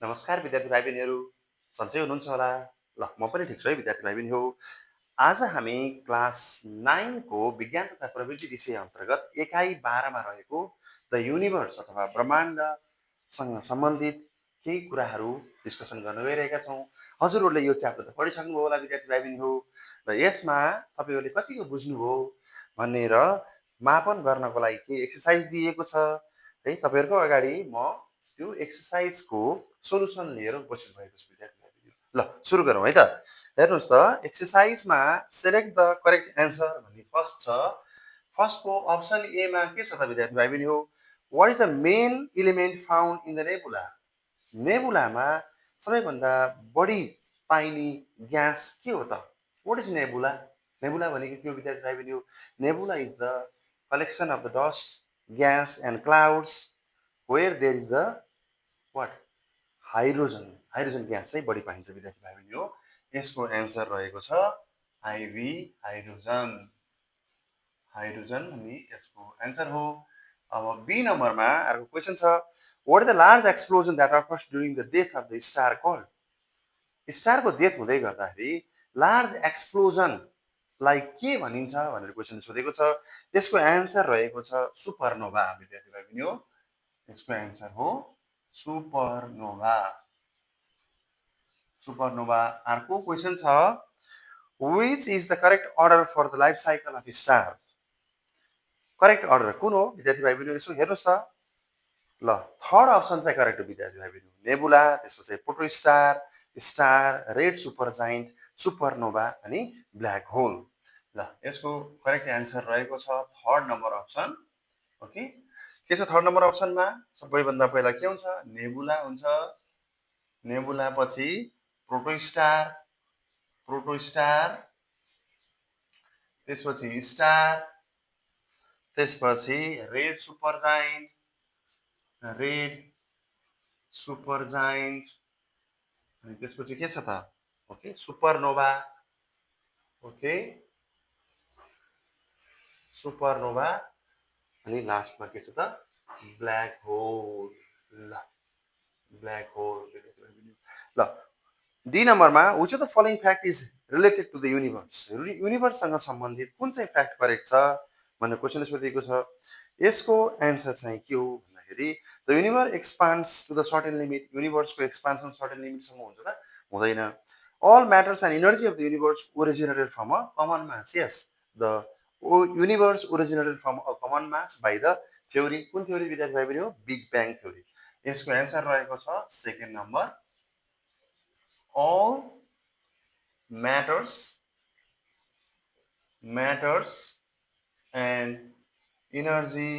नमस्कार विद्यार्थी भाइ बहिनीहरू, सन्चै हुनुहुन्छ होला? ल म पनि ठिक छु है विद्यार्थी भाइ बहिनी हो। आज हामी क्लास 9 को विज्ञान तथा प्रविधि विषय अन्तर्गत एकाइ 12 मा रहेको द युनिभर्स अथवा ब्रह्माण्डसँग सम्बन्धित केही कुराहरू डिस्कसन गर्न गइरहेका छौँ। हजुरहरूले यो च्याप्टर त पढिसक्नुभयो होला विद्यार्थी भाइ बहिनी हो र यसमा तपाईँहरूले कतिको बुझ्नुभयो भनेर मापन गर्नको लागि केही एक्सर्साइज दिएको छ है। तपाईँहरूको अगाडि म त्यो एक्सर्साइजको सोलुसन लिएर उपस्थित भएको छु विद्यार्थी भाइ बहिनी। ल सुरु गरौँ है त। हेर्नुहोस् त, एक्सर्साइजमा सेलेक्ट द करेक्ट एन्सर भन्ने फर्स्ट छ। फर्स्टको अप्सन ए मा के छ त विद्यार्थी भाइ बहिनी हो? What is the main element found in the nebula? नेबुलामा सबैभन्दा बढी पाइने ग्यास के हो त? What is nebula? नेबुला भनेको के हो विद्यार्थी भाइ बहिनी हो? Nebula is the collection of the dust, gas and clouds where there is the what? Hydrogen gas चाहिँ बढी पाइन्छ विद्यार्थी भाइ बहिनी हो। यसको एन्सर रहेको छ आइभी, हाइड्रोजन अनि यसको एन्सर हो। अब बी नम्बरमा अर्को क्वेसन छ, what is the large explosion that occurs during the death of the star called? स्टारको डेथ हुँदै गर्दाखेरि लार्ज एक्सप्लोजनलाई के भनिन्छ भनेर क्वेसन सोधेको छ। यसको एन्सर रहेको छ सुपरनोभा विद्यार्थी भाइ बहिनी हो। यसको एन्सर हो सुपरनोभा। अर्को क्वेसन छ, which is the correct order for the life cycle of a star? Correct order कुन हो विद्यार्थी भाइ बहिनी? यसो हेर्नुहोस् त। ल थर्ड अप्सन चाहिँ करेक्ट हो विद्यार्थी भाइ बहिनी। नेबुला, त्यसपछि प्रोटोस्टार, स्टार, रेड सुपरजाइन्ट, सुपरनोभा अनि ब्ल्याक होल। ल यसको करेक्ट एन्सर रहेको छ थर्ड नम्बर अप्सन। ओके, के छ थर्ड नम्बर अप्सनमा? सबैभन्दा पहिला के हुन्छ? नेबुला हुन्छ। नेबुला पछि प्रोटोस्टार, त्यसपछि स्टार, त्यसपछि रेड सुपरजाइन्ट अनि त्यसपछि के छ त? ओके, सुपरनोभा। ओके, सुपरनोभा अनि लास्टमा के छ त? Black hole. ल ब्ल्याक होल। ल डी नम्बरमा which of the following fact is related to the universe? युनिभर्ससँग सम्बन्धित कुन चाहिँ फ्याक्ट करेक्ट छ भनेर क्वेसनले सोधेको छ। यसको एन्सर चाहिँ के हो भन्दाखेरि the universe expands to the certain limit. युनिभर्सको एक्सपान्सन सर्टेन लिमिटसम्म हुन्छ त? हुँदैन। All matters and energy of the universe originated from a common mass. Yes, the universe originated from a common mass by the theory. कुन theory विद्यार्थी भाइ बहिनी हो? Big bang theory. यसको एन्सर रहेको छ second number. all matters and energy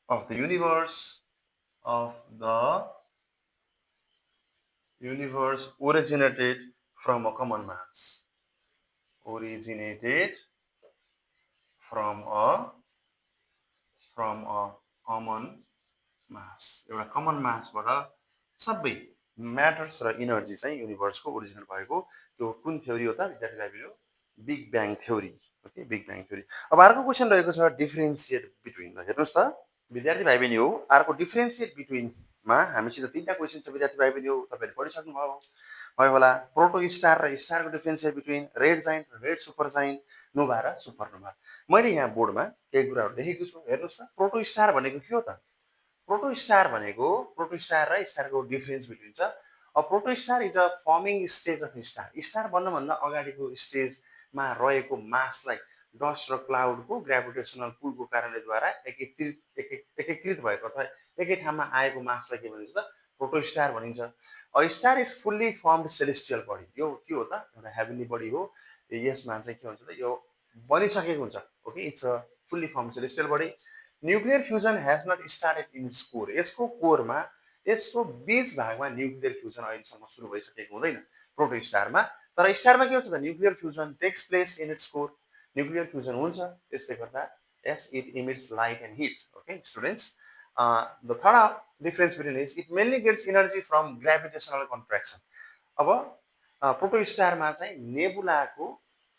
of the universe originated from a common mass. Originated from a common mass. एउटा common मासबाट सबै म्याटर्स र इनर्जी चाहिँ युनिभर्सको ओरिजिनल भएको त्यो कुन थ्योरी हो त विद्यार्थी भाइ बहिनी? Big bang theory. Okay, big bang theory. अब अर्को क्वेसन रहेको छ डिफरेन्सिएट बिट्विन। हेर्नुहोस् त विद्यार्थी भाइ बहिनी हो, अर्को डिफरेन्सिएट बिट्विनमा हामीसित तीनटा क्वेसन छ विद्यार्थी भाइ बहिनी हो। तपाईँले पढिसक्नुभयो होला। प्रोटो स्टार र स्टारको डिफरेन्सिएट बिट्विन रेड जाइन्ट र रेड सुपरजाइन्ट, नोभा र सुपरनोभा। मैले यहाँ बोर्डमा केही कुराहरू लेखेको छु, हेर्नुहोस् त। प्रोटो स्टार भनेको के हो त? प्रोटोस्टार भनेको प्रोटोस्टार र स्टारको डिफरेन्स बिट्विन छ। Protostar is a forming stage of star. Star बन्नभन्दा अगाडिको स्टेजमा रहेको मासलाई डस्ट र क्लाउडको ग्राभिटेसनल पुलको कारणलेद्वारा एकीकृत भएको अथवा एकै ठाउँमा आएको मासलाई के भनिन्छ त? प्रोटोस्टार भनिन्छ। Star is fully formed celestial body. यो के हो त? एउटा हेभेन्ली बडी हो। यसमा चाहिँ के हुन्छ त? यो बनिसकेको हुन्छ। Okay, it's a fully formed celestial body. Nuclear fusion has not started in its core. यसको कोरमा, यसको बीज भागमा न्युक्लियर फ्युजन अहिलेसम्म सुरु भइसकेको हुँदैन प्रोटोस्टारमा। तर स्टारमा के हुन्छ त? Nuclear fusion takes place in its core. Nuclear fusion हुन्छ, त्यसले गर्दा yes it emits light and heat. Okay students, the third difference between is it mainly gets energy from gravitational contraction. अब प्रोटोस्टारमा चाहिँ नेबुलाको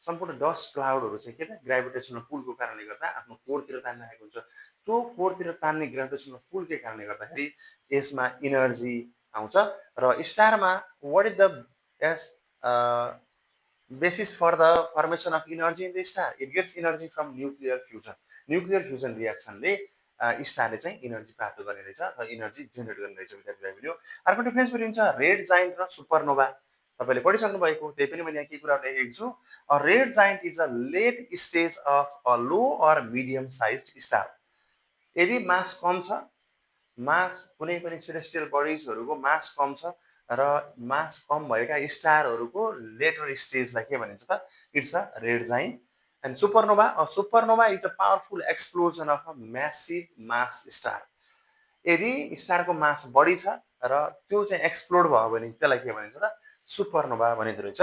सम्पूर्ण डस्ट क्लाउडहरू चाहिँ के त ग्राभिटेसनल पुलको कारणले गर्दा आफ्नो कोरतिर तान्न आएको हुन्छ। त्यो कोरतिर तान्ने ग्राभिटेसनल पुलकै कारणले गर्दाखेरि यसमा इनर्जी आउँछ र स्टारमा what is the yes basis for the formation of energy in the star. It gets energy from nuclear fusion. Nuclear fusion reaction ले स्टारले चाहिँ इनर्जी प्राप्त गर्ने रहेछ र इनर्जी जेनेरेट गर्ने रहेछ विद्यार्थी भाइबहरु। अर्को डिफरेन्स बिट्विन छ रेड जाइन्ट र सुपरनोभा। तपाईले पढिसक्नु भएको, त्यही पनि मैले यहाँ केही कुरा लेखेको छु। A red giant is a late stage of a low or medium sized star. यदि मास कम छ, मास कुनै पनि सेलेस्टियल बडिजहरुको मास कम छ र मास कम भएका स्टारहरुको लेटर स्टेजलाई के भनिन्छ त? It's a red giant. And सुपरनोभा, सुपरनोभा is a powerful explosion of a massive mass star. यदि स्टारको मास बढी छ र त्यो चाहिँ एक्सप्लोड भयो भने त्यसलाई के भनिन्छ त? सुपरनोभा भनिँदो रहेछ।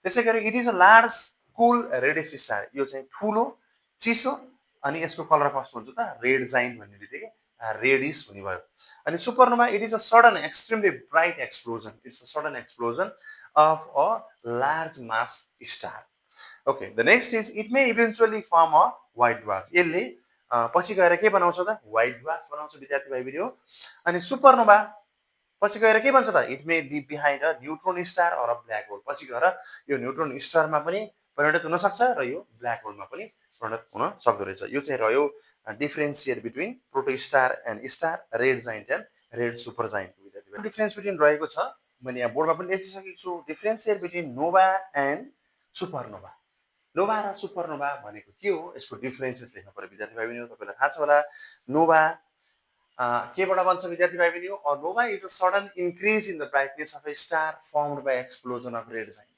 त्यसैगरी it is a large cool reddish star. यो चाहिँ ठुलो चिसो अनि यसको कलर कस्तो हुन्छ त? रेड जाइन्ट भन्ने बित्तिकै रेडिस हुने भयो। अनि supernova it is a sudden extremely bright explosion. It's a sudden explosion of a large mass star. Okay, the next is it may eventually form a white dwarf. यसले पछि गएर के बनाउँछ त? व्हाइट ड्वार्फ बनाउँछ विद्यार्थी भाइबहरु। अनि सुपरनोभा पछि गएर के भन्छ त? It may leave behind a neutron star or a black hole. पछि गएर यो न्यूट्रोन स्टारमा पनि परिणत हुन सक्छ र यो ब्ल्याक होलमा पनि परिणत हुन सक्दो रहेछ। यो चाहिँ रह्यो differentiate between protostar and star, red giant and red super giant. Difference between रहेको छ, मैले यहाँ बोर्डमा पनि लेखिसकेको छु। डिफरेन्सिएट बिट्विन नोभा एन्ड सुपरनोभा। नोभा र सुपरनोभा भनेको के हो? यसको डिफरेन्सेस लेख्नु पर्यो विद्यार्थी भाइबहरु। तपाईलाई थाहा छ होला, नोभा केबाट बन्छ विद्यार्थी भाइबहरु? A nova is a sudden increase in the brightness of a star formed by explosion of red giant.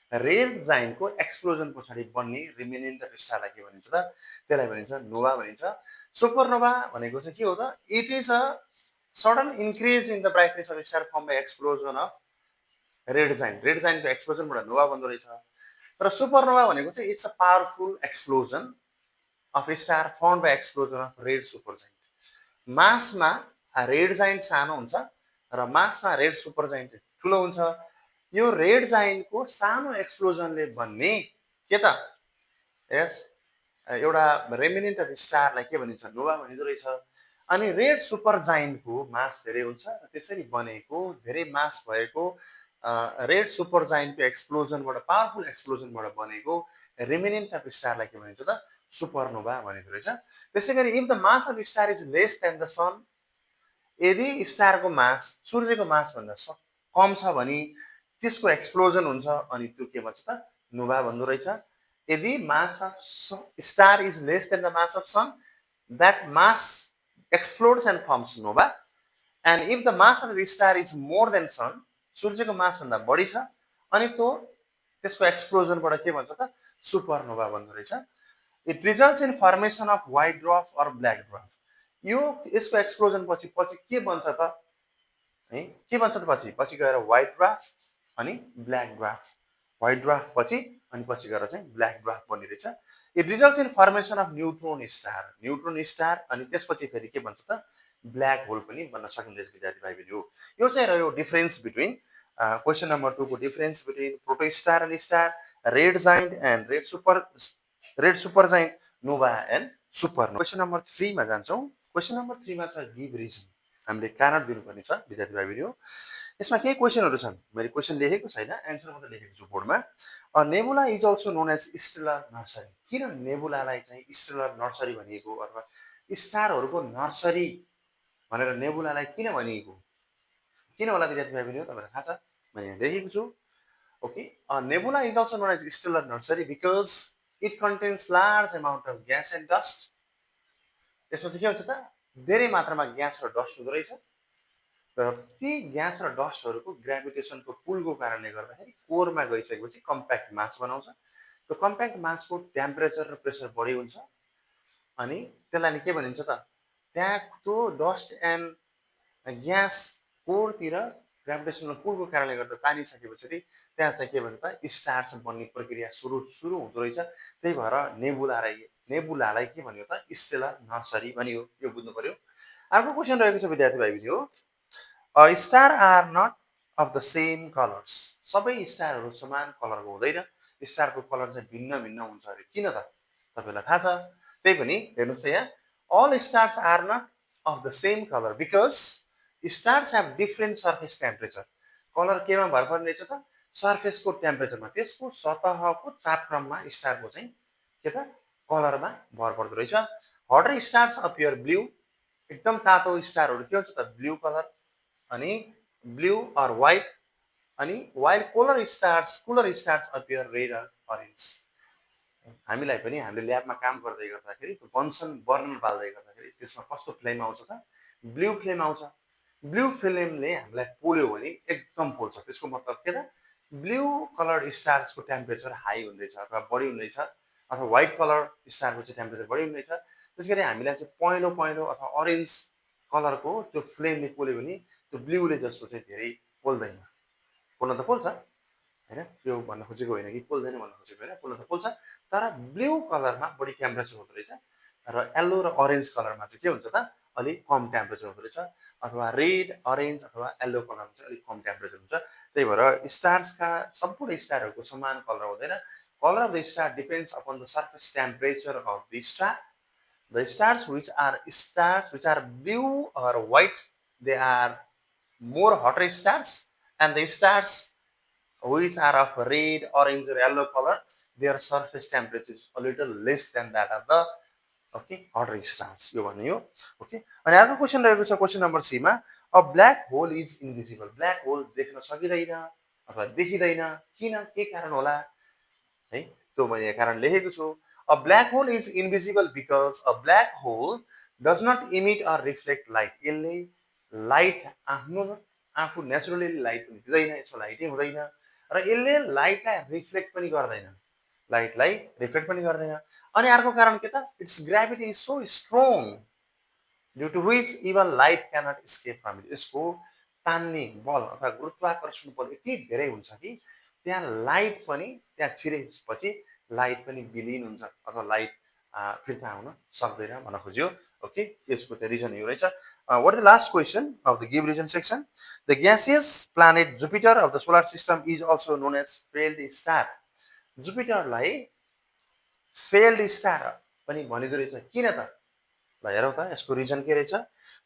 Red जाइन्टको एक्सप्लोजन पछाडि बन्ने रिमेनेन्ट अफ स्टारलाई के भनिन्छ त? त्यसलाई भनिन्छ नोभा भनिन्छ। सुपरनोभा भनेको चाहिँ के हो त? It is a sudden increase in the brightness of star formed by explosion of red giant. Red जाइन्टको एक्सप्लोजनबाट नोभा बन्दो रहेछ। र सुपरनोभा भनेको चाहिँ it's a powerful explosion of star formed by explosion of red super giant. मासमा red giant सानो हुन्छ र मासमा रेड सुपर जाइन्ट ठुलो हुन्छ। यो रेड जाइन्टको सानो एक्सप्लोजनले बन्ने के त? यस एउटा रेमिनेन्ट अफ स्टारलाई के भनिन्छ? नोभा भनिँदो रहेछ। अनि रेड सुपर जाइन्टको मास धेरै हुन्छ र त्यसरी बनेको धेरै मास भएको रेड सुपर जाइन्टको एक्सप्लोजनबाट, पावरफुल एक्सप्लोजनबाट बनेको रेमिनेन्ट अफ स्टारलाई के भनिन्छ त? सुपरनोभा भनिँदो रहेछ। त्यसैगरी if the mass of star is less than the sun, यदि स्टारको मास सूर्यको मास भन्दा कम छ भने त्यसको एक्सप्लोजन हुन्छ अनि त्यो के भन्छ त? नोभा भन्दो रहेछ। यदि mass of star is less than the mass of sun, that mass explodes and forms nova. And if the mass of the star is more than sun, सूर्यको मास भन्दा बढी छ अनि त्यो त्यसको एक्सप्लोजनबाट के भन्छ त? सुपरनोभा भन्दो रहेछ। It results in formation of white dwarf or black dwarf. यो यसको एक्सप्लोजन पछि के बन्छ त? है के बन्छ त पछि? पछि गएर व्हाइट ड्वार्फ अनि ब्ल्याक ड्वार्फ। व्हाइट ड्वार्फ पछि अनि पछि गएर चाहिँ ब्ल्याक ड्वार्फ बन्ने रहेछ। It results in formation of neutron star. Neutron star अनि त्यसपछि फेरि के भन्छ त? ब्ल्याक होल पनि बन्न सकिन्छ विद्यार्थी भाइबहरु। यो चाहिँ रह्यो डिफरेन्स बिट्विन क्वेसन नम्बर 2 को difference between protostar and star, red giant and red super giant, nova and supernova. Question number 3 मा जान्छौँ। क्वेसन नम्बर 3 मा छ गिभ रिजन। हामीले कारण दिनुपर्ने छ विद्यार्थी भाइबहरु। यसमा केही क्वेसनहरु छन्। मैले क्वेसन लेखेको छैन, एन्सर मात्र लेखेको छु बोर्डमा। A nebula is also known as stellar nursery. किन नेबुलालाई चाहिँ स्टेलर नर्सरी भनिएको अथवा स्टारहरुको नर्सरी भनेर नेबुलालाई किन भनिएको? किन होला विद्यार्थी भाइबहरु? तपाईलाई थाहा छ, मैले यहाँ लेखेको छु। Okay, a nebula is also known as stellar nursery because it contains large amount of gas and dust. यसमा चाहिँ के हुन्छ त? धेरै मात्रामा ग्यास र डस्ट हुँदो रहेछ र ती ग्यास र डस्टहरुको ग्राभिटेसनको पुलको कारणले गर्दाखेरि कोरमा गइसकेपछि कम्प्याक्ट मास बनाउँछ। त्यो कम्प्याक्ट मासको टेम्परेचर र प्रेसर बढी हुन्छ अनि त्यसलाई के भनिन्छ त? त्यहाँ त्यो डस्ट एन्ड ग्यास कोरतिर ग्राभिटेसनल पुलको कारणले गर्दा तानिसकेपछि त्यहाँ चाहिँ के भन्छ त? स्टार्स बन्ने प्रक्रिया सुरु हुँदो रहेछ। त्यही भएर नेबुलालाई के भनियो त? स्टेलर नर्सरी भनियो। यो बुझ्नु पर्यो। अर्को क्वेसन रहेको छ विद्यार्थी भाइबहरु। Star are not of the same colours. सबै स्टारहरु समान कलरको हुँदैन। स्टारको कलर चाहिँ भिन्न भिन्न हुन्छ अरे। किन त तपाईँलाई थाहा छ? त्यही पनि हेर्नुहोस् त यहाँ, all stars are not of the same colour because stars have different surface temperature. Colour केमा भर पर्ने रहेछ त? सर्फेसको टेम्परेचरमा, त्यसको सतहको तापक्रममा स्टारको चाहिँ के त कलरमा भर पर्दो रहेछ। हटर स्टार्स अपियर ब्लू, एकदम तातो स्टारहरू के हुन्छ त ब्लू कलर, अनि ब्लू अर व्हाइट, अनि while cooler stars appear red or orange. हामीलाई पनि हामीले ल्याबमा काम गर्दै गर्दाखेरि त्यो बन्सन बर्नर बाल्दै गर्दाखेरि त्यसमा कस्तो फ्लेम आउँछ त? ब्लू फ्लेम आउँछ। ब्लू फ्लेमले हामीलाई पोल्यो भने एकदम पोल्छ। त्यसको मतलब के त? ब्लू कलर स्टार्सको टेम्परेचर हाई हुँदैछ अथवा बढी हुँदैछ, अथवा व्हाइट कलर स्टारको चाहिँ टेम्परेचर बढी हुँदैछ। त्यसैगरी हामीलाई चाहिँ पहेँलो पहेँलो अथवा अरेन्ज कलरको त्यो फ्लेमले पोल्यो भने त्यो ब्लूले जस्तो चाहिँ धेरै पोल्दैन। पोल्न त पोल्छ होइन, त्यो भन्न खोजेको होइन कि पोल्दैन भन्न खोजेको होइन, पोल्न त पोल्छ, तर ब्लू कलरमा बढी टेम्परेचर हुँदो रहेछ र येल्लो र अरेन्ज कलरमा चाहिँ के हुन्छ त अलिक कम टेम्परेचर हुँदो रहेछ, अथवा रेड अरेन्ज अथवा येल्लो कलरमा चाहिँ अलिक कम टेम्परेचर हुन्छ। त्यही भएर स्टार्सका सम्पूर्ण स्टारहरूको समान कलर हुँदैन। Colour of the star depends upon the surface temperature of the star. The stars which are blue or white, they are more hotter stars, and the stars which are of red, orange, or yellow color, their surface temperature is a little less than that of the hotter stars. यो भन्ने हो। Okay, अनि अर्को question रहेको छ question number C मा, a black whole is invisible. Black hole देख्न सकिँदैन अथवा देखिँदैन, किन, के कारण होला है? त्यो मैले कारण लेखेको छु। A black hole is invisible because a black hole does not emit or reflect light. यसले लाइट आफू नेचुरली लाइट पनि दिँदैन, यसको लाइटै हुँदैन, र यसले लाइटलाई रिफ्लेक्ट पनि गर्दैन, अनि अर्को कारण के त? It's gravity is so strong due to which even light cannot escape from it. यसको तान्ने बल अथवा गुरुत्वाकर्षण बल यति धेरै हुन्छ कि त्यहाँ लाइट पनि, त्यहाँ छिरेपछि लाइट पनि विलीन हुन्छ अथवा लाइट फिर्ता आउन सक्दैन भन्न खोज्यो। ओके, यसको चाहिँ रिजन यो रहेछ। What is the last question of the give reason section? The gaseous planet Jupiter of the solar system is also known as failed star. जुपिटरलाई फेल्ड स्टार पनि भनिँदो रहेछ। किन त? ल हेरौँ त यसको रिजन के रहेछ।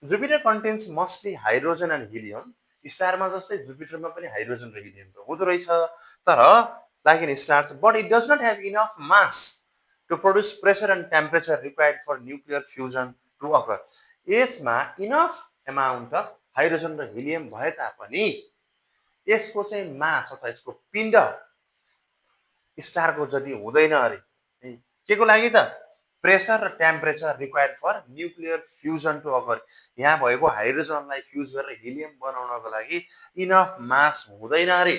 Jupiter contains mostly hydrogen and helium. स्टारमा जस्तै जुपिटरमा पनि हाइड्रोजन र हिलियम त हुँदो रहेछ, तर like in stars, but it does not have enough mass to produce pressure and temperature required for nuclear fusion to occur. यसमा इनफ एमाउन्ट अफ हाइड्रोजन र हिलियम भए तापनि यसको चाहिँ मास अथवा यसको पिण्ड स्टारको जति हुँदैन अरे। के को लागि त? प्रेसर र temperature required for nuclear fusion to occur. यहाँ भएको हाइड्रोजनलाई फ्युज गरेर हिलियम बनाउनको लागि इनफ मास हुँदैन अरे।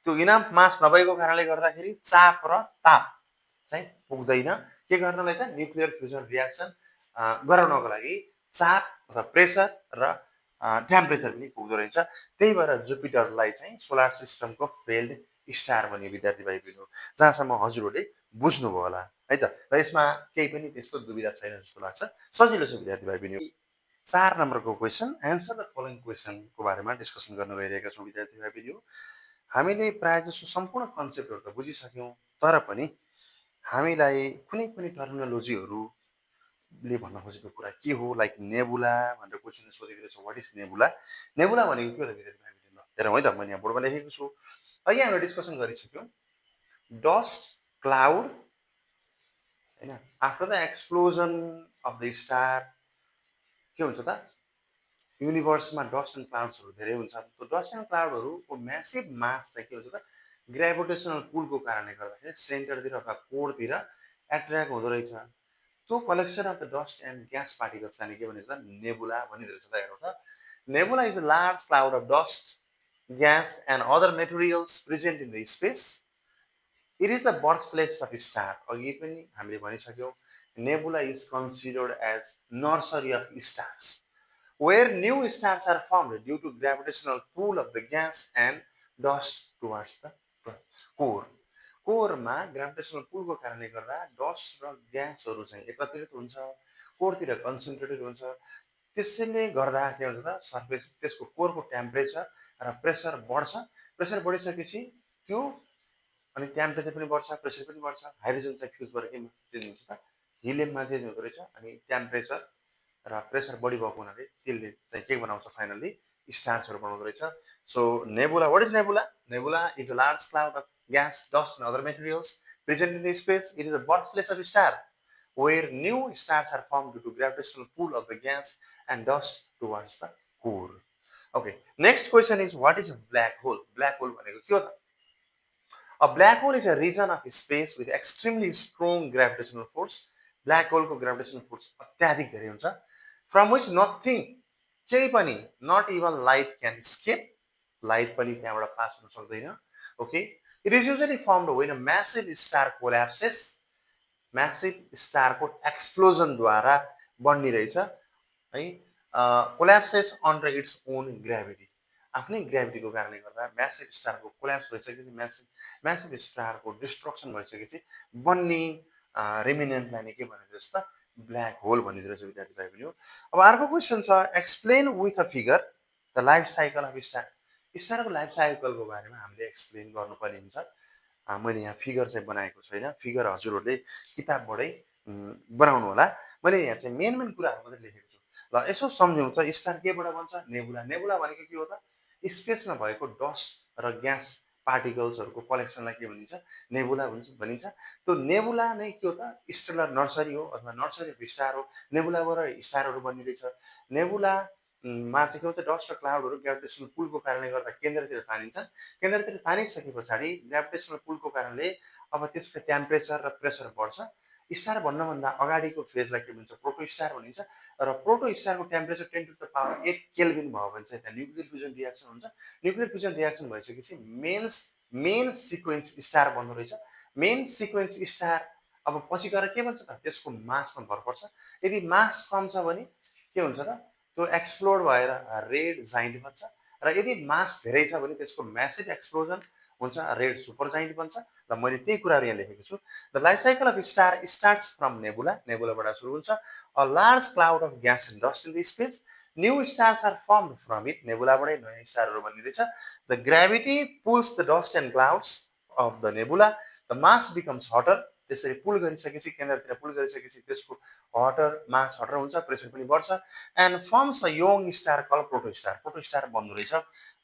त्यो इनफ मास नभएको कारणले गर्दाखेरि चाप र ताप चाहिँ पुग्दैन। के गर्नलाई त? न्युक्लियर फ्युजन रियाक्सन गराउनको लागि चाप र प्रेसर र टेम्परेचर पनि पुग्दो रहेछ। त्यही भएर जुपिटरलाई चाहिँ सोलर सिस्टमको फेल्ड स्टार भन्ने विद्यार्थी भाइ बहिनी हो, जहाँसम्म हजुरहरूले बुझ्नुभयो होला है त। र यसमा केही पनि त्यस्तो दुविधा छैन जस्तो लाग्छ, सजिलो छ विद्यार्थी भाइ बहिनी। 4 नम्बरको क्वेसन, एन्सर द फलोइङ क्वेसनको बारेमा डिस्कसन गर्न गइरहेका छौँ विद्यार्थी भाइ बहिनी। हामीले प्रायः जसो सम्पूर्ण कन्सेप्टहरू त बुझिसक्यौँ, तर पनि हामीलाई कुनै पनि टर्मिनोलोजीहरूले भन्न खोजेको कुरा के हो, लाइक नेबुला भनेर क्वेसन सोधेको रहेछ। What is nebula? नेबुला भनेको के हो त विद्यार्थी भाइ बहिनी? हेरौँ है त, मैले यहाँ बोर्डमा लेखेको छु। अघि हामीले डिस्कसन गरिसक्यौँ डस्ट क्लाउड होइन, after the explosion of the star के हुन्छ त? युनिभर्समा डस्ट एन्ड क्लाउड्सहरू धेरै हुन्छ। त्यो डस्ट एन्ड क्लाउडहरूको म्यासिभ मास चाहिँ के हुन्छ त? ग्रेभिटेसनल पुलको कारणले गर्दाखेरि सेन्टरतिर अथवा कोरतिर एट्र्याक्ट हुँदो रहेछ। त्यो collection of the dust and gas पार्टिकल्सलाई के भनिन्छ त? नेबुला भनिँदो रहेछ। त हेर्नु त, nebula is a large cloud of dust, gas and other materials present in the space. It is the birth place of star. अघि पनि हामीले भनिसक्यौँ, nebula is considered as nursery of stars where new stars are formed due to gravitational pull of the gas and dust towards the core. Korma gravitational पुलको कारणले गर्दा dust र ग्यासहरू चाहिँ एकत्रित हुन्छ, कोरतिर कन्सन्ट्रेटेड हुन्छ। त्यसैले गर्दा के हुन्छ त? सर्फेस, त्यसको कोरको टेम्परेचर र प्रेसर बढ्छ। प्रेसर बढिसकेपछि त्यो अनि टेम्परेचर पनि बढ्छ, प्रेसर पनि बढ्छ। हाइड्रोजन चाहिँ फ्युज भएर केमा चेन्ज हुन्छ त हिलियममा चेन्ज हुँदो रहेछ। अनि टेम्परेचर र प्रेसर बढी भएको हुनाले त्यसले चाहिँ के बनाउँछ फाइनल्ली स्टार्सहरू बनाउँदो रहेछ। So nebula, what is nebula? Nebula is a large cloud of gas, dust and other materials present in the space. It is a birthplace of star where new stars are formed due to gravitational pull of the gas and dust towards the core. Okay, next question is what is a black hole? Black hole भनेको के हो त? A black hole is a region of space with extremely strong gravitational force. Black hole को gravitational force अत्याधिक धेरै हुन्छ. From which nothing, केही पनि, not even light can escape. Light पनि त्यहाँबाट पास हुन सक्दैन. Okay, it is usually formed when a massive star collapses. Massive star को explosion द्वारा बन्ने रहेछ है. collapses under its own gravity. आफ्नै ग्राभिटीको कारणले गर्दा म्यासिभ स्टारको कोल्याप्स भइसकेपछि म्यासिभ स्टारको डिस्ट्रक्सन भइसकेपछि बन्ने रेमिनेन्टलाई नै के भनिदिन्छ रहेछ त ब्ल्याक होल भनिदिन्छ रहेछ विद्यार्थी भाइ बहिनी हो. अब अर्को क्वेसन छ explain with a figure the life cycle of star. स्टारको लाइफ साइकलको बारेमा हामीले एक्सप्लेन गर्नुपर्ने हुन्छ. मैले यहाँ फिगर चाहिँ बनाएको छैन, फिगर हजुरहरूले किताबबाटै बनाउनु होला. मैले यहाँ चाहिँ मेन मेन कुराहरू मात्रै लेखेको छु. ल यसो सम्झौँ त स्टार केबाट बन्छ? नेबुला. नेबुला भनेको के हो त? स्पेसमा भएको डस्ट र ग्यास पार्टिकल्सहरूको कलेक्सनलाई के भनिन्छ? नेबुला भनिन्छ. त्यो नेबुला नै के हो त? स्टेलर नर्सरी हो अथवा नर्सरी अफ स्टार हो. नेबुलाबाट स्टारहरू बन्ने रहेछ. नेबुला मा चाहिँ के हुन्छ? डस्ट र क्लाउडहरू ग्राभिटेसनल पुलको कारणले गर्दा केन्द्रतिर तानिन्छ. केन्द्रतिर तानिसके पछाडि ग्राभिटेसनल पुलको कारणले अब त्यसको टेम्परेचर र प्रेसर बढ्छ. स्टार भन्नभन्दा अगाडिको फेजलाई के भन्छ? प्रोटो स्टार भनिन्छ. र प्रोटो स्टारको टेम्परेचर 10⁻8 केल्भिन भयो भने चाहिँ त्यहाँ न्युक्लियर फ्युजन रियाक्सन हुन्छ. न्युक्लियर फ्युजन रियाक्सन भइसकेपछि मेन सिक्वेन्स स्टार बन्दो रहेछ. मेन सिक्वेन्स स्टार अब पछि गएर के भन्छ त? त्यसको मासमा भर पर्छ. यदि मास कम छ भने के हुन्छ त? त्यो एक्सप्लोड भएर रेड जाइन्ट बन्छ. र यदि मास धेरै छ भने त्यसको म्यासिभ एक्सप्लोजन हुन्छ, रेड सुपर जाइन्ट बन्छ. र मैले त्यही कुराहरू यहाँ लेखेको छु. The life cycle of star starts from nebula. नेबुलाबाट सुरु हुन्छ. A large cloud of gas and dust in the space. New stars are formed from it. नेबुलाबाटै नयाँ स्टारहरू बन्ने रहेछ. The gravity pulls the dust and clouds of the nebula. The mass becomes hotter. त्यसरी पुल गरिसकेपछि केन्द्रतिर पुल गरिसकेपछि त्यसको हटर मास हटर हुन्छ, प्रेसर पनि बढ्छ. And forms a young star call proto star. Proto star बन्दो रहेछ.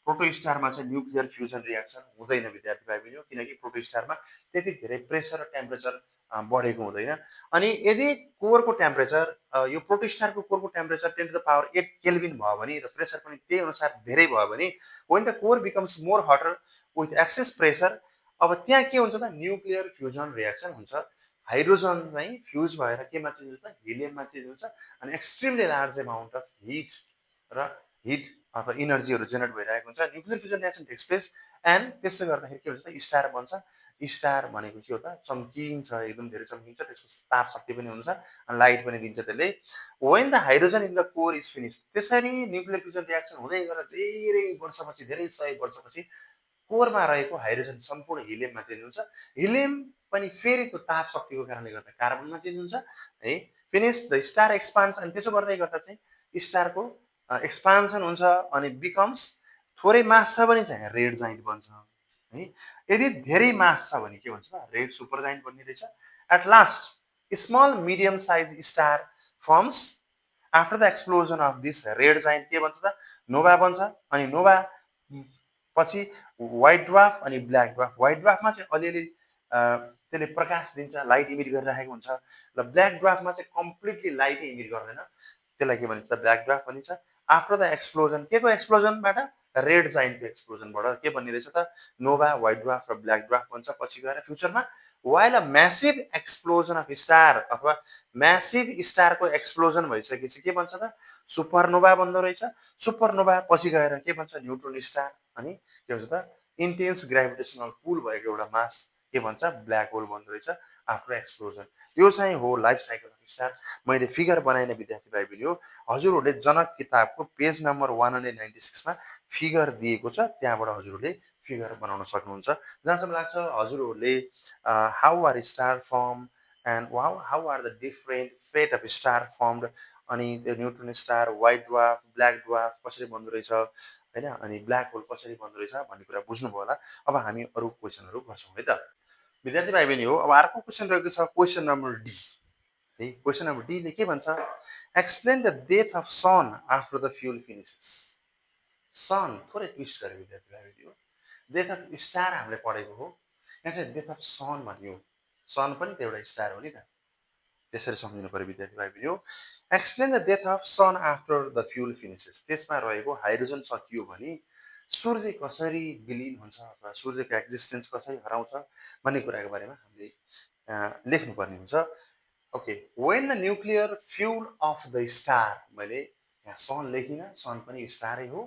प्रोटो स्टारमा चाहिँ न्युक्लियर फ्युजन रियाक्सन हुँदैन विद्यार्थी भाइ बहिनी हो, किनकि प्रोटो स्टारमा त्यति धेरै प्रेसर र टेम्परेचर बढेको हुँदैन. अनि यदि कोरको टेम्परेचर यो प्रोटो स्टारको कोरको टेम्परेचर 10⁸ केल्भिन भयो भने र प्रेसर पनि त्यही अनुसार धेरै भयो भने when the core becomes more hotter with excess pressure, अब त्यहाँ के हुन्छ त? न्युक्लियर फ्युजन रियाक्सन हुन्छ. हाइड्रोजन चाहिँ फ्युज भएर केमा चेन्ज हुन्छ? हिलियममा चेन्ज हुन्छ. अनि extremely large amount of heat अथवा इनर्जीहरू जेनेरेट भइरहेको हुन्छ. Nuclear fusion reaction takes place. And त्यसले गर्दाखेरि के हुन्छ त? स्टार बन्छ. स्टार भनेको के हो त? चम्किन्छ, एकदम धेरै चम्किन्छ. त्यसको ताप शक्ति पनि हुन्छ अनि लाइट पनि दिन्छ त्यसले. when the hydrogen in the core is finished, त्यसरी न्युक्लियर फ्युजन रियाक्सन हुँदै गएर धेरै वर्षपछि, धेरै 100 वर्षपछि कोरमा रहेको हाइड्रोजन सम्पूर्ण हिलियममा चेन्ज हुन्छ. हिलियम पनि फेरि त्यो ताप शक्तिको कारणले गर्दा कार्बनमा चेन्ज हुन्छ है. Finish the star एक्सपान्स. अनि त्यसो गर्दै गर्दा चाहिँ स्टारको एक्सपान्सन हुन्छ अनि बिकम्स. थोरै मास छ भने चाहिँ रेड जाइन्ट बन्छ है. यदि धेरै मास छ भने के भन्छ त? रेड सुपर जाइन्ट बन्ने रहेछ. At last small medium size star forms after the explosion of this red giant. के भन्छ त? नोभा बन्छ. अनि नोभा पछि व्हाइट ड्वार्फ अनि ब्ल्याक ड्वार्फ. व्हाइट ड्वार्फमा चाहिँ अलिअलि त्यसले प्रकाश दिन्छ, लाइट इमिट गरिरहेको हुन्छ. र ब्ल्याक ड्वार्फमा चाहिँ कम्प्लिटली लाइटै इमिट गर्दैन. त्यसलाई के भनिन्छ त? ब्ल्याक ड्वार्फ भनिन्छ. आफ्टर द एक्सप्लोजन, के को एक्सप्लोजनबाट? रेड जाइन्टको एक्सप्लोजनबाट के भन्ने रहेछ त? नोभा, व्हाइट ड्वार्फ र ब्ल्याक ड्वार्फ बन्छ पछि गएर फ्युचरमा. while a massive explosion of star अथवा म्यासिभ स्टारको एक्सप्लोजन भइसकेपछि के भन्छ त? सुपरनोभा बन्दो रहेछ. सुपरनोभा पछि गएर के भन्छ? Neutron star. अनि के भन्छ त? इन्टेन्स ग्राभिटेसनल पुल भएको एउटा मास के भन्छ? ब्ल्याक होल बन्दो रहेछ आफ्टर एक्सप्लोजन. यो चाहिँ हो लाइफ साइकल अफ स्टार. मैले फिगर बनाइने विद्यार्थी भाइ बहिनी हो. हजुरहरूले जनक किताबको पेज नम्बर 196 मा फिगर दिएको छ, त्यहाँबाट हजुरहरूले फिगर बनाउन सक्नुहुन्छ. जहाँसम्म लाग्छ हजुरहरूले how are star form and how are the different fate of star formed. अनि त्यो neutron star, white dwarf, black dwarf कसरी बन्दो रहेछ होइन, अनि ब्ल्याक होल कसरी बन्दो रहेछ भन्ने कुरा बुझ्नुभयो होला. अब हामी अरू क्वेसनहरू गर्छौँ है त. विद्यार्थी भाइ बहिनी हो, अब अर्को क्वेसन रहेको छ क्वेसन नम्बर डी है। क्वेसन नम्बर डीले के भन्छ, explain the death of sun after the fuel finishes. Sun थोरै ट्विस्ट गरे विद्यार्थी भाइ बहिनी हो, डेथ अफ स्टार हामीले पढेको हो, यहाँ चाहिँ डेथ अफ सन भन्यो। सन पनि त एउटा स्टार हो नि त, त्यसरी सम्झिनु पर्यो विद्यार्थी भाइ बहिनी हो। Explain the death of sun after the fuel finishes, त्यसमा रहेको हाइड्रोजन सकियो भने सूर्य कसरी विलिन हुन्छ अथवा सूर्यको एक्जिस्टेन्स कसरी हराउँछ भन्ने कुराको बारेमा हामीले लेख्नुपर्ने हुन्छ। Okay, when the nuclear fuel of the star, मैले यहाँ सन लेखिनँ, सन पनि स्टारै हो।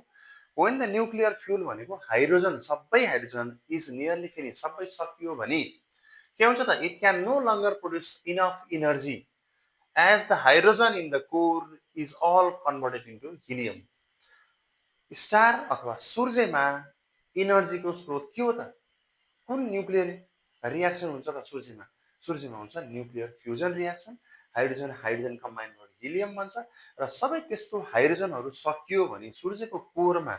वेन द न्युक्लियर फ्युल भनेको हाइड्रोजन, सबै हाइड्रोजन इज नियरली फिनिस, सबै सकियो भने के हुन्छ त, it can no longer produce enough energy as the hydrogen in the core is all converted into helium. Star अथवा सूर्यमा इनर्जीको स्रोत के हो त, कुन न्युक्लियर रियाक्सन हुन्छ त सूर्यमा, सूर्यमा हुन्छ nuclear fusion reaction, hydrogen hydrogen combine गरेर हिलियम बन्छ। र सबै त्यस्तो हाइड्रोजनहरू सकियो भने सूर्यको कोरमा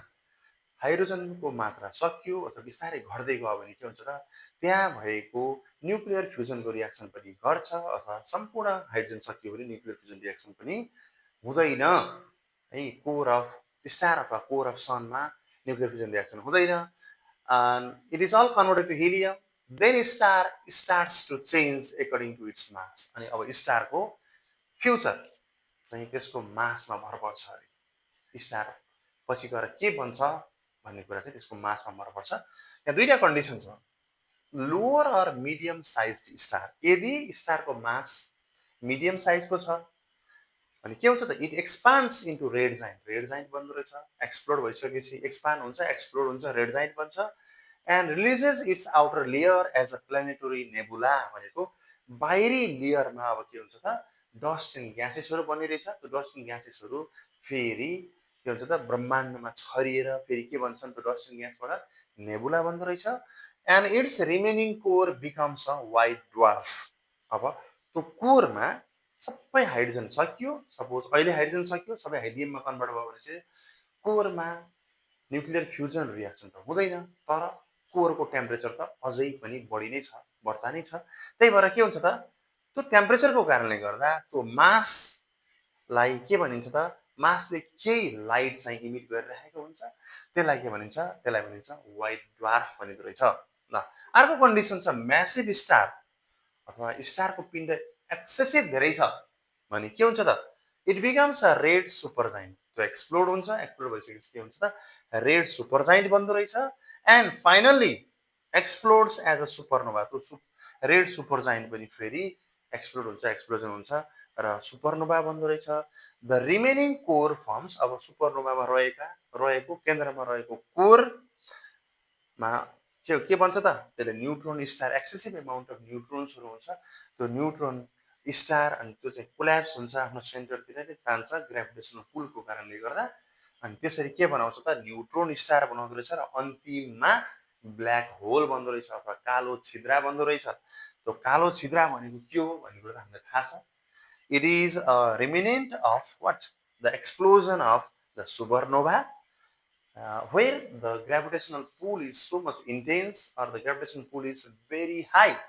हाइड्रोजनको मात्रा सकियो अथवा बिस्तारै घट्दै गयो भने के हुन्छ त, त्यहाँ भएको न्युक्लियर फ्युजनको रियाक्सन पनि घट्छ अथवा सम्पूर्ण हाइड्रोजन सकियो भने न्युक्लियर फ्युजन रियाक्सन पनि हुँदैन है। कोर अफ स्टार अथवा कोर अफ सनमा न्युक्लियर फ्युजन रियाक्सन हुँदैन। It is all converted to helium, then star starts to change according to its mass. अनि अब स्टारको फ्युचर चाहिँ त्यसको मासमा भर पर्छ अरे। स्टार पछि गएर के बन्छ भन्ने कुरा चाहिँ त्यसको मासमा भर पर्छ। यहाँ दुईवटा कन्डिसन छ, lower or medium size star, यदि स्टारको मास मिडियम साइजको छ अनि के हुन्छ त, it expands into red giant, red giant बन्दो रहेछ। एक्सप्लोड भइसकेपछि एक्सपान्ड हुन्छ, एक्सप्लोड हुन्छ, रेड जाइन्ट बन्छ। And releases its outer layer as a planetary nebula, भनेको बाहिरी लेयरमा अब के हुन्छ त, डस्ट एन्ड ग्यासेसहरू बनिरहेछ। त्यो डस्ट एन्ड ग्यासेसहरू फेरि के हुन्छ त, ब्रह्माण्डमा छरिएर फेरि के भन्छन्, त्यो डस्ट एन्ड ग्यासबाट नेबुला बन्दो रहेछ। And it's remaining core becomes a white dwarf. अब त्यो कोरमा सबै हाइड्रोजन सकियो, सपोज अहिले हाइड्रोजन सकियो, सबै हाइड्रियममा कन्भर्ट भयो भने चाहिँ कोरमा न्युक्लियर फ्युजन रियाक्सन त हुँदैन, तर कोरको टेम्परेचर त अझै पनि बढी नै छ, बढ्ता नै छ। त्यही भएर के हुन्छ त, त्यो टेम्परेचरको कारणले गर्दा त्यो मासलाई के भनिन्छ त, मासले केही लाइट चाहिँ इमिट गरिरहेको हुन्छ, त्यसलाई के भनिन्छ, त्यसलाई भनिन्छ वाइट ड्वार्फ भनिँदो रहेछ। ल, अर्को कन्डिसन छ म्यासिभ स्टार अथवा स्टारको पिण्ड एक्सेसिभ धेरै छ भने के हुन्छ त, it becomes a red super giant. त्यो एक्सप्लोड हुन्छ, एक्सप्लोड भइसकेपछि के हुन्छ त, रेड सुपर जाइन्ट बन्दो रहेछ। And finally explodes as a supernova. त्यो रेड सुपर जाइन्ट पनि फेरि एक्सप्लोड हुन्छ, एक्सप्लोजन हुन्छ र सुपरनोभा बन्दो रहेछ। द रिमेनिङ कोर फर्म्स, अब सुपरनोभामा रहेको केन्द्रमा रहेको कोरमा के भन्छ त, त्यसले neutron star, excessive amount of न्युट्रोन्सहरू हुन्छ। त्यो न्युट्रोन स्टार अनि त्यो चाहिँ कोल्याप्स हुन्छ, आफ्नो सेन्टरतिर नै तान्छ ग्राभिटेसनल पुलको कारणले गर्दा। अनि त्यसरी के बनाउँछ त, न्युट्रोन स्टार बनाउँदो रहेछ र अन्तिममा ब्ल्याक होल बन्दो रहेछ अथवा कालो छिद्रा बन्दो रहेछ। त्यो कालो छिद्रा भनेको के हो भन्ने कुरा त हामीलाई थाहा छ। It is a remnant of what, the explosion of the supernova, where the gravitational pull is so much intense or the gravitational pull is very high,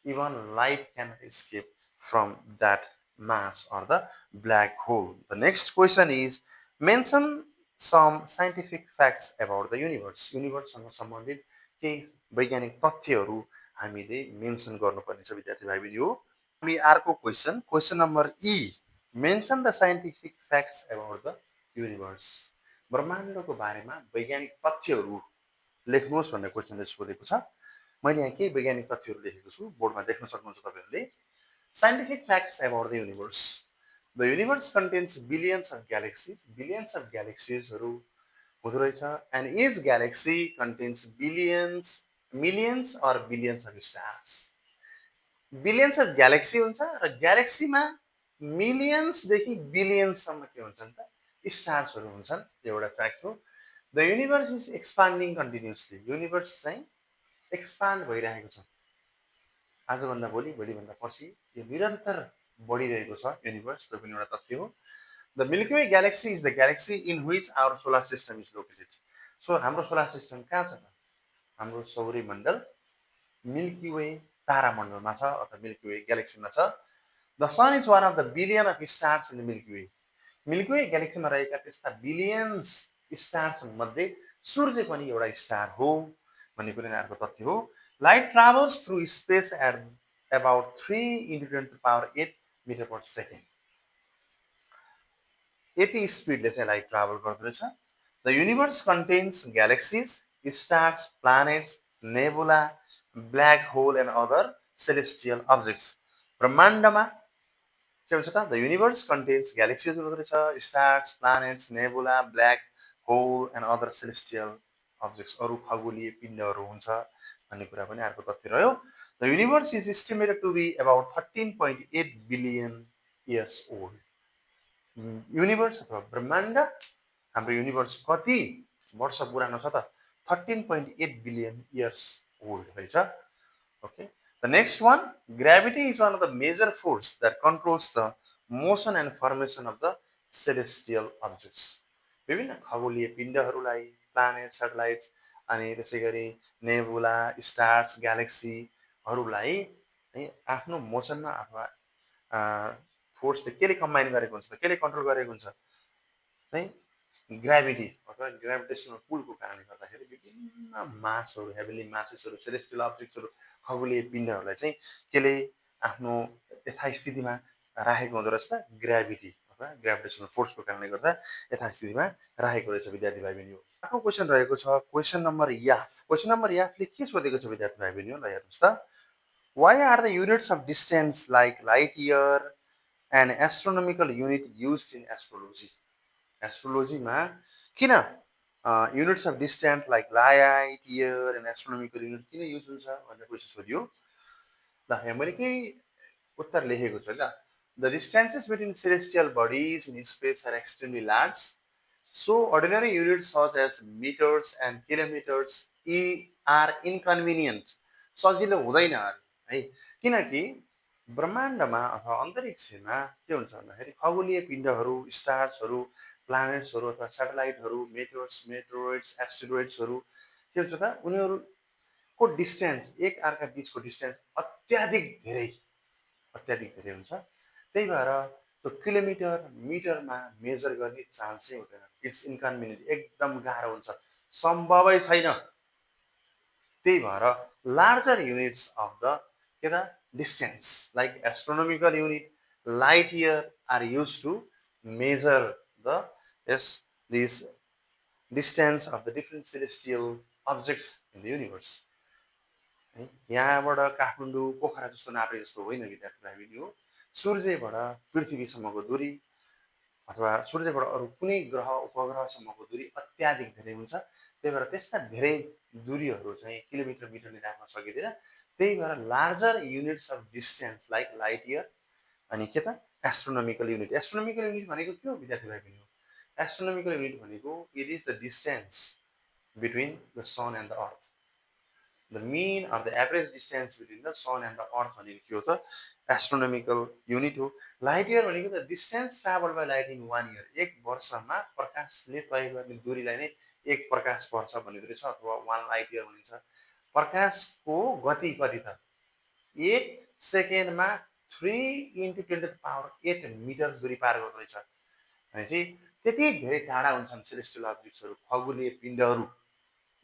even light cannot escape from that mass or the black hole. The next question is, mention some scientific facts about the universe. युनिभर्ससँग सम्बन्धित केही वैज्ञानिक तथ्यहरू हामीले mention गर्नुपर्ने छ विद्यार्थी भाइ बहिनी हो। हामी अर्को question number E, mention the scientific facts about the universe. ब्रह्माण्डको बारेमा वैज्ञानिक तथ्यहरू लेख्नुहोस् भन्ने क्वेसनले सोधेको छ। मैले यहाँ केही वैज्ञानिक तथ्यहरू लेखेको छु, बोर्डमा देख्न सक्नुहुन्छ तपाईँहरूले। Scientific facts about the universe. The universe contains billions of galaxies, billions of ग्यालेक्सिजहरू हुँदो रहेछ। And is galaxy contains billions, millions or billions of stars. Billions of galaxy हुन्छ र ग्यालेक्सीमा मिलियन्सदेखि बिलियन्ससम्म के हुन्छन् त, स्टार्सहरू हुन्छन्। एउटा फ्याक्ट हो। The universe is expanding continuously. Universe चाहिँ एक्सपान्ड भइरहेको छ, आजभन्दा भोलि, भोलिभन्दा पर्सि, यो निरन्तर बढिरहेको छ युनिभर्स, त्यो पनि एउटा तथ्य हो। The milky way galaxy is the galaxy in which our solar system is located. So हाम्रो सोलर सिस्टम कहाँ छ त, हाम्रो सौर्य मण्डल मिल्की वे तारामण्डलमा छ अथवा मिल्की वे ग्यालेक्सीमा छ। The sun is one of the billion of stars in the milky Way. Milky Way ग्यालेक्सीमा रहेका त्यस्ता बिलियन्स स्टार्स मध्ये सूर्य पनि एउटा स्टार हो भन्ने कुरा यहाँको तथ्य हो। Light travels through space at about 3 × 10⁸ metre per second. यति स्पिडले चाहिँ लाइट ट्राभल गर्दो रहेछ। The universe contains galaxies, stars, planets, nebula, black hole and other celestial objects. ब्रह्माण्डमा के भन्छ त? द युनिभर्स कन्टेन्स ग्यालेक्सिज हुँदो रहेछ, stars, planets, nebula, black hole and other celestial objects, अरू खगोलीय पिण्डहरू हुन्छ भन्ने कुरा पनि अर्को तथ्य रह्यो। The universe is estimated to be about 13.8 billion years old. Universe अथवा ब्रह्माण्ड, हाम्रो युनिभर्स कति वर्ष पुरानो छ त? 13.8 बिलियन इयर्स ओल्ड रहेछ। Okay, the next one, gravity is one of the major force that controls the motion and formation of the celestial objects. विभिन्न खगोलीय पिण्डहरूलाई, प्लानेट, सेटेलाइट्स अनि त्यसै गरी नेबुला, स्टार्स, ग्यालेक्सीहरूलाई आफ्नो मोसनमा अथवा फोर्सले केले कम्बाइन गरेको हुन्छ त? केले कन्ट्रोल गरेको हुन्छ? ग्राभिटी अथवा ग्राभिटेसनल पुलको कारणले गर्दाखेरि विभिन्न मासहरू, हेभिली मासेसहरू, सेलेस्टियल अब्जेक्ट्सहरू, खगोलीय पिण्डहरूलाई चाहिँ केले आफ्नो यथास्थितिमा राखेको हुँदो रहेछ त? ग्राभिटी अथवा ग्राभिटेसनल फोर्सको कारणले गर्दा यथास्थितिमा राखेको रहेछ विद्यार्थी भाइ बहिनी हो। अर्को क्वेसन रहेको छ क्वेसन नम्बर याफ। क्वेसन नम्बर याफले के सोधेको छ विद्यार्थी भाइ बहिनी हो? ल हेर्नुहोस् त। Why are the units of distance like light year and astronomical unit used in astrology? एस्ट्रोलोजीमा किन units of distance like light year and astronomical unit किन युज हुन्छ भनेर क्वेसन सोधियो। ल यहाँ मैले केही उत्तर लेखेको छु ल। The distances between celestial bodies in space are extremely large, so ordinary units such as metres and kilometres are inconvenient. सजिलो हुँदैन है, किनकि ब्रह्माण्डमा अथवा अन्तरिक्षमा के हुन्छ भन्दाखेरि खगोलीय पिण्डहरू, स्टार्सहरू, प्लानेट्सहरू अथवा सेटेलाइटहरू, मेटरोइड्स, एस्टेरोइड्सहरू के हुन्छ त? उनीहरूको डिस्टेन्स, एक अर्का बिचको डिस्टेन्स अत्याधिक धेरै हुन्छ। त्यही भएर त्यो किलोमिटर, मिटरमा मेजर गर्ने चान्सै हुँदैन। इट्स इन्कन्भिनियन्ट, एकदम गाह्रो हुन्छ, सम्भवै छैन। त्यही भएर लार्जर युनिट्स अफ द के त? Distance like astronomical unit, light year are use to measure the this distance of the different celestial objects in the universe. यहाँबाट काठमाडौँ, पोखरा जस्तो नापे जस्तो होइन विद्यार्थी भाइ बहिनी हो। सूर्यबाट पृथ्वीसम्मको दूरी अथवा सूर्यबाट अरू कुनै ग्रह उपग्रहसम्मको दूरी अत्याधिक धेरै हुन्छ। त्यही भएर त्यस्ता धेरै दूरीहरू चाहिँ किलोमिटर, मिटरले राख्न सकिँदैन। त्यही भएर larger units of distance like light year अनि के त? Astronomical unit. एस्ट्रोनोमिकल युनिट भनेको के हो विद्यार्थी भाइ बहिनी हो? एस्ट्रोनोमिकल युनिट भनेको it is the distance between the sun and the earth. The mean or the average distance between the sun and the earth भनेको के हो त? एस्ट्रोनोमिकल युनिट हो। लाइट इयर भनेको the distance travel by light in 1 year. एक वर्षमा प्रकाशले तय गर्ने दूरीलाई नै एक प्रकाश वर्ष भनिँदो रहेछ अथवा 1 लाइट इयर भनिन्छ। प्रकाशको गति कति त? 1 सेकेन्डमा 3 × 10⁸ मिटर दूरी पार गर्दो रहेछ। भनेपछि त्यति धेरै टाढा हुन्छन् सेलेस्टियल अब्जेक्ट्सहरू, खगोलीय पिण्डहरू,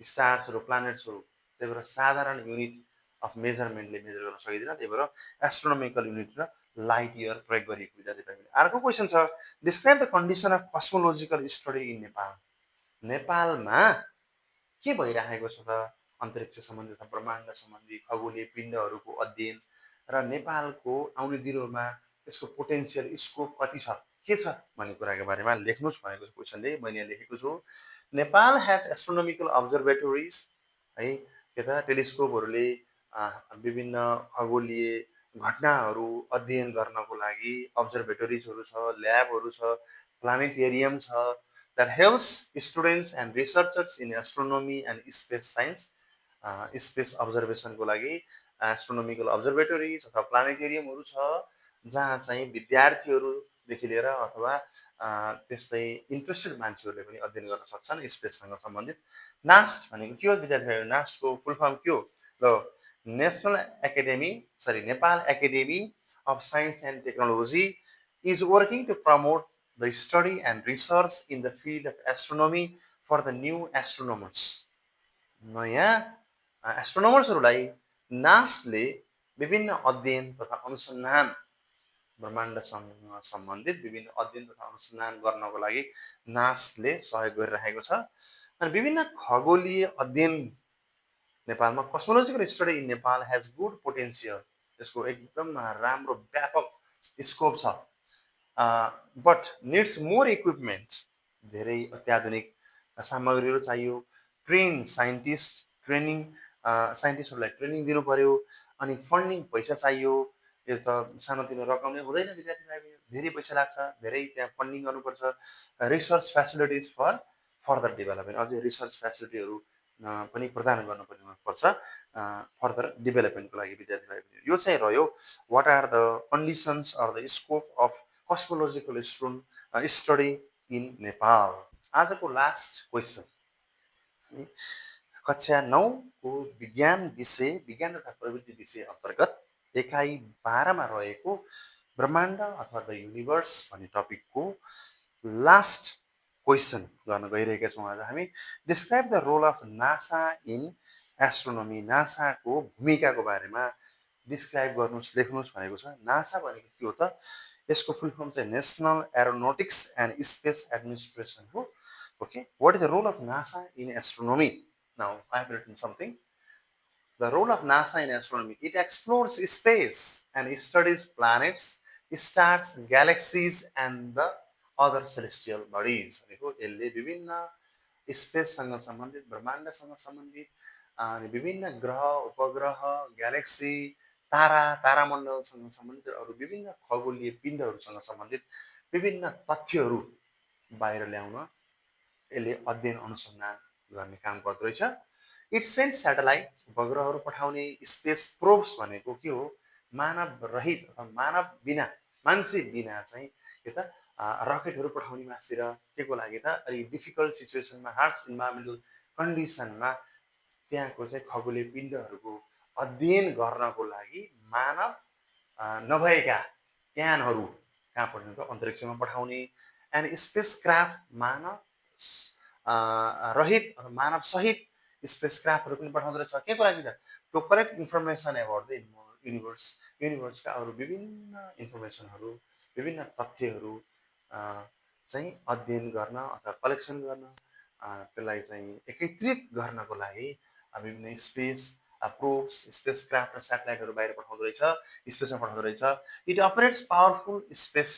स्टार्सहरू, प्लानेट्सहरू। त्यही भएर साधारण युनिट अफ मेजरमेन्टले मेजर गर्न सकिँदैन। त्यही भएर एस्ट्रोनोमिकल युनिट र लाइट इयर प्रयोग गरिएको विद्यार्थी भाइ बहिनी। अर्को क्वेसन छ, describe the condition of cosmological study in Nepal. नेपालमा के भइरहेको छ त? अन्तरिक्ष सम्बन्धी अथवा ब्रह्माण्ड सम्बन्धी खगोलीय पिण्डहरूको अध्ययन र नेपालको आउने दिनहरूमा यसको पोटेन्सियल, स्कोप कति छ, के छ भन्ने कुराको बारेमा लेख्नुहोस् भनेको क्वेसनले मैले यहाँ लेखेको छु। नेपाल हेज एस्ट्रोनोमिकल अब्जर्भेटोरिज है, के त? टेलिस्कोपहरूले विभिन्न खगोलीय घटनाहरू अध्ययन गर्नको लागि अब्जर्भेटोरिजहरू छ, ल्याबहरू छ, प्लानेटेरियम छ, that helps students and researchers in astronomy and space science. Space अब्जर्भेसनको लागि एस्ट्रोनोमिकल अब्जर्भेटोरिज अथवा प्लानेटेरियमहरू छ, जहाँ चाहिँ विद्यार्थीहरूदेखि लिएर अथवा त्यस्तै इन्ट्रेस्टेड मान्छेहरूले पनि अध्ययन गर्न सक्छन् स्पेससँग सम्बन्धित। नास्ट भनेको के हो विद्यार्थीहरू? नास्टको फुल फर्म के हो? ल, Nepal Academy of Science and Technology is working to promote the study and research in the field of astronomy for the new astronomers. नयाँ एस्ट्रोनमर्सहरूलाई नासले विभिन्न अध्ययन तथा अनुसन्धान ब्रह्माण्डसँग सम्बन्धित विभिन्न अध्ययन तथा अनुसन्धान गर्नको लागि नासले सहयोग गरिरहेको छ अनि विभिन्न खगोलीय अध्ययन नेपालमा cosmological study in Nepal has good potential यसको एकदम राम्रो व्यापक स्कोप छ बट निड्स मोर इक्विपमेन्ट धेरै अत्याधुनिक सामग्रीहरू चाहियो ट्रेन साइन्टिस्ट ट्रेनिङ साइन्टिस्टहरूलाई ट्रेनिङ दिनु पर्यो अनि फन्डिङ पैसा चाहियो यो त सानोतिनो रकमले हुँदैन विद्यार्थीलाई धेरै पैसा लाग्छ धेरै त्यहाँ फन्डिङ गर्नुपर्छ research facilities for further development अझै रिसर्च फेसिलिटीहरू पनि प्रदान गर्नुपर्छ फर्दर डेभलपमेन्टको लागि विद्यार्थीलाई यो चाहिँ रह्यो what are the conditions or the scope of cosmological study in Nepal आजको लास्ट क्वेसन कक्षा 9को विज्ञान तथा प्रवृत्ति विषय अन्तर्गत एकाइ 12 मा रहेको ब्रह्माण्ड अथवा द युनिभर्स भन्ने टपिकको लास्ट क्वेसन गर्न गइरहेका छौँ आज हामी describe the role of NASA in astronomy नासाको भूमिकाको बारेमा डिस्क्राइब गर्नुहोस् लेख्नुहोस् भनेको छ नासा भनेको के हो त यसको फुल फर्म चाहिँ national aeronautics and space administration हो okay what is the role of NASA in astronomy now I have written something The role of NASA in astronomy, it explores space and studies planets, stars, galaxies and the other celestial bodies. भनेको यसले विभिन्न स्पेससँग सम्बन्धित ब्रह्माण्डसँग सम्बन्धित अनि विभिन्न ग्रह उपग्रह galaxy तारा तारामण्डलसँग सम्बन्धित अरू विभिन्न खगोलीय पिण्डहरूसँग सम्बन्धित विभिन्न तथ्यहरू बाहिर ल्याउन यसले अध्ययन अनुसन्धान गर्ने काम गर्दो रहेछ इट सेन्ड स्याटेलाइट उपग्रहहरू पठाउने स्पेस प्रोब्स भनेको के हो मानव रहित अथवा मानव बिना मान्छे बिना चाहिँ के त रकेटहरू पठाउने मासतिर के को लागि त अलिक डिफिकल्ट सिचुएसनमा हार्स इन्भाइरोमेन्टल कन्डिसनमा त्यहाँको चाहिँ खगोलीय पिण्डहरूको अध्ययन गर्नको लागि मानव नभएका यानहरू कहाँ पठाउने त अन्तरिक्षमा पठाउने एन्ड स्पेस क्राफ्ट मानव रहित मानव सहित स्पेस क्राफ्टहरू पनि पठाउँदो रहेछ के को लागि त to collect information about the युनिभर्सका अरू विभिन्न इन्फर्मेसनहरू विभिन्न तथ्यहरू चाहिँ अध्ययन गर्न अथवा कलेक्सन गर्न त्यसलाई चाहिँ एकत्रित गर्नको लागि विभिन्न स्पेस प्रोब्स स्पेस क्राफ्ट र स्याटेलाइटहरू बाहिर पठाउँदो रहेछ स्पेसमा पठाउँदो रहेछ इट अपरेट्स पावरफुल स्पेस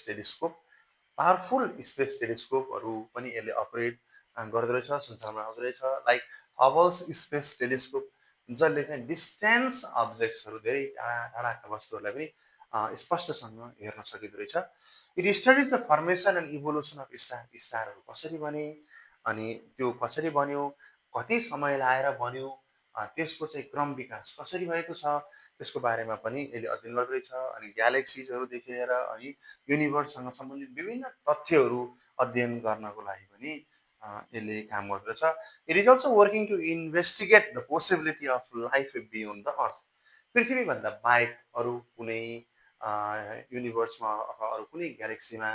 टेलिस्कोपहरू पनि यसले अपरेट गर्दो रहेछ संसारमा आउँदो रहेछ लाइक हबल्स स्पेस टेलिस्कोप जसले चाहिँ डिस्टेन्स अब्जेक्ट्सहरू धेरै टाढा टाढाका वस्तुहरूलाई पनि स्पष्टसँग हेर्न सकिँदो रहेछ it studies the formation and evolution of स्टारहरू कसरी बने अनि त्यो कसरी बन्यो कति समय लाएर बन्यो त्यसको चाहिँ क्रम विकास कसरी भएको छ त्यसको बारेमा पनि यसले अध्ययन गर्दो रहेछ अनि ग्यालेक्सिजहरू देखेर अनि युनिभर्ससँग सम्बन्धित विभिन्न तथ्यहरू अध्ययन गर्नको लागि पनि यसले काम गर्दो रहेछ it is also working to investigate the possibility of life beyond the earth पृथ्वीभन्दा बाहेक अरू कुनै युनिभर्समा अथवा अरू कुनै ग्यालेक्सीमा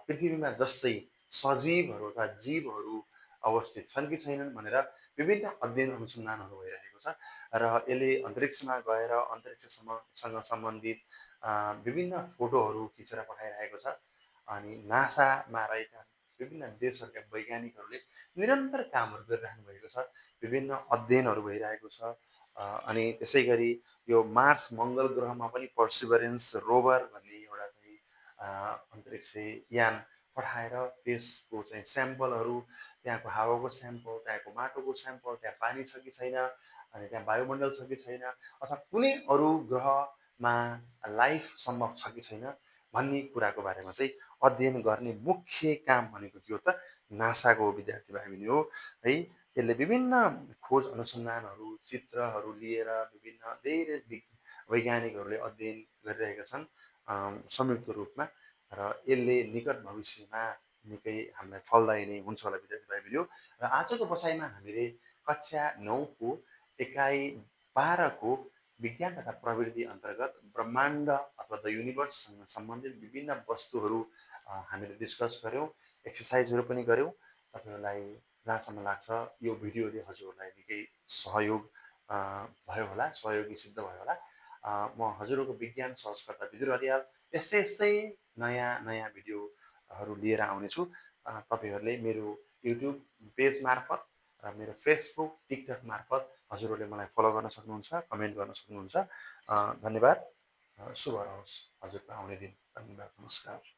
पृथ्वीमा जस्तै सजीवहरू अथवा जीवहरू अवस्थित छन् कि छैनन् भनेर विभिन्न अध्ययन अनुसन्धानहरू भइरहेको छ र यसले अन्तरिक्षमा गएर अन्तरिक्षसँग सम्बन्धित विभिन्न फोटोहरू खिचेर पठाइरहेको छ अनि नासामा रहेका विभिन्न देशहरूका वैज्ञानिकहरूले निरन्तर कामहरू गरिराख्नु भएको छ विभिन्न अध्ययनहरू भइरहेको छ अनि त्यसै गरी यो मार्स मङ्गल ग्रहमा पनि पर्सिभरेन्स रोभर भन्ने एउटा चाहिँ अन्तरिक्ष यान पठाएर त्यसको चाहिँ स्याम्पलहरू त्यहाँको हावाको स्याम्पल त्यहाँको माटोको स्याम्पल त्यहाँ पानी छ कि छैन अनि त्यहाँ वायुमण्डल छ कि छैन अथवा कुनै अरू ग्रहमा लाइफ सम्भव छ कि छैन भन्ने कुराको बारेमा चाहिँ अध्ययन गर्ने मुख्य काम भनेको के हो त नासाको विद्यार्थी भाइ बहिनी हो है यसले विभिन्न खोज अनुसन्धानहरू चित्रहरू लिएर विभिन्न धेरै वैज्ञानिकहरूले अध्ययन गरिरहेका छन् संयुक्त रूपमा र यसले निकट भविष्यमा निकै हामीलाई फलदायी नै हुन्छ होला विद्यार्थी भाइ बहिनी हो र आजको बसाइमा हामीले कक्षा 9को एकाइ 12 को विज्ञान तथा प्रविधि अन्तर्गत ब्रह्माण्ड अथवा द युनिभर्ससँग सम्बन्धित विभिन्न वस्तुहरू हामीले डिस्कस गऱ्यौँ, एक्सर्साइजहरू पनि गऱ्यौँ। तपाईँहरूलाई जहाँसम्म लाग्छ यो भिडियोले हजुरहरूलाई निकै सहयोग भयो होला, सहयोगी सिद्ध भयो होला। म हजुरहरूको विज्ञान सहजकर्ता विदुर हरियाल यस्तै यस्तै नयाँ नयाँ भिडियोहरू लिएर आउनेछु। तपाईँहरूले मेरो युट्युब पेज मार्फत र मेरो फेसबुक टिकटक मार्फत हजुरहरूले मलाई फलो गर्न सक्नुहुन्छ, कमेन्ट गर्न सक्नुहुन्छ। धन्यवाद। शुभ रहोस् हजुरको आउने दिन। धन्यवाद। नमस्कार।